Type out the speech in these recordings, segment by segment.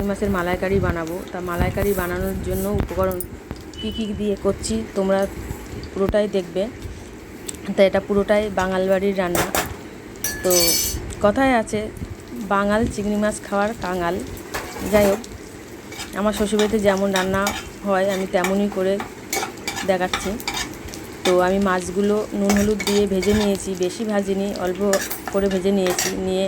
মাছের মালাইকারি বানাবো। তা মালাইকারি বানানোর জন্য উপকরণ কী কী দিয়ে করছি তোমরা পুরোটাই দেখবে। তা এটা পুরোটাই বাঙাল বাড়ির রান্না। তো কথায় আছে বাঙাল চিংড়ি মাছ খাওয়ার কাঙাল। যাই হোক, আমার শ্বশুরবাড়িতে যেমন রান্না হয় আমি তেমনই করে দেখাচ্ছি। তো আমি মাছগুলো নুন হলুদ দিয়ে ভেজে নিয়েছি, বেশি ভাজিনি, অল্প করে ভেজে নিয়েছি। নিয়ে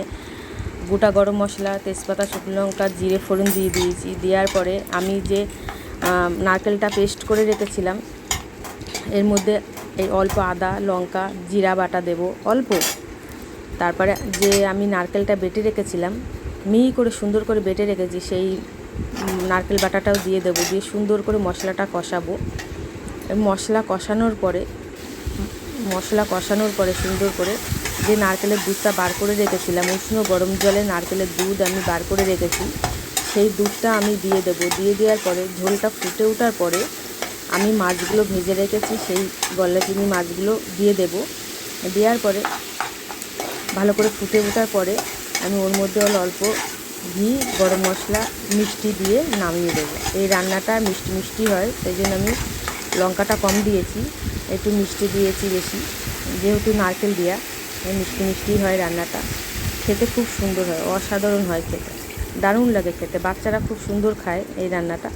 গোটা গরম মশলা, তেজপাতা, শুকনো লঙ্কা, জিরে ফোড়ন দিয়ে দিয়েছি। দেওয়ার পরে আমি যে নারকেলটা পেস্ট করে রেখেছিলাম এর মধ্যে এই অল্প আদা, লঙ্কা, জিরা বাটা দেব অল্প। তারপরে যে আমি নারকেলটা বেটে রেখেছিলাম, মিহি করে সুন্দর করে বেটে রেখেছি, সেই নারকেল বাটাটাও দিয়ে দেবো। দিয়ে সুন্দর করে মশলাটা কষাবো। মশলা কষানোর পরে সুন্দর করে যে নারকেলের দুধটা বার করে রেখেছিলাম, উষ্ণ গরম জলে নারকেলের দুধ আমি বার করে রেখেছি, সেই দুধটা আমি দিয়ে দেবো। দিয়ে দেওয়ার পরে ঝোলটা ফুটে ওঠার পরে আমি মাছগুলো ভেজে রেখেছি, সেই গলদা চিংড়ি মাছগুলো দিয়ে দেবো। দেওয়ার পরে ভালো করে ফুটে ওঠার পরে আমি ওর মধ্যে অল্প ঘি, গরম মশলা, মিষ্টি দিয়ে নামিয়ে দেবো। এই রান্নাটা মিষ্টি মিষ্টি হয়, সেই জন্য আমি লঙ্কাটা কম দিয়েছি, একটু মিষ্টি দিয়েছি বেশি, যেহেতু নারকেল দেওয়া মিষ্টি মিষ্টি হয় রান্নাটা। খেতে খুব সুন্দর হয়, অসাধারণ হয় খেতে, দারুণ লাগে খেতে। বাচ্চারা খুব সুন্দর খায় এই রান্নাটা,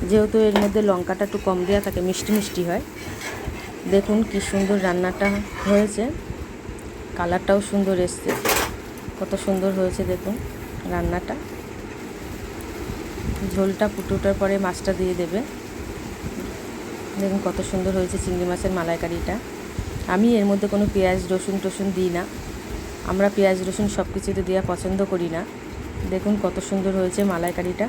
যেহেতু এর মধ্যে লঙ্কাটা একটু কম দেওয়া থাকে, মিষ্টি মিষ্টি হয়। দেখুন কি সুন্দর রান্নাটা হয়েছে, কালারটাও সুন্দর এসছে, কত সুন্দর হয়েছে দেখুন রান্নাটা। ঝোলটা ফুটে ওঠার পরে মাছটা দিয়ে দেবে। দেখুন কত সুন্দর হয়েছে চিংড়ি মাছের মালাইকারিটা। আমি এর মধ্যে কোনো পেঁয়াজ রসুন টসুন দিই না, আমরা পেঁয়াজ রসুন সব কিছুতে দেওয়া পছন্দ করি না। দেখুন কত সুন্দর হয়েছে মালাইকারিটা।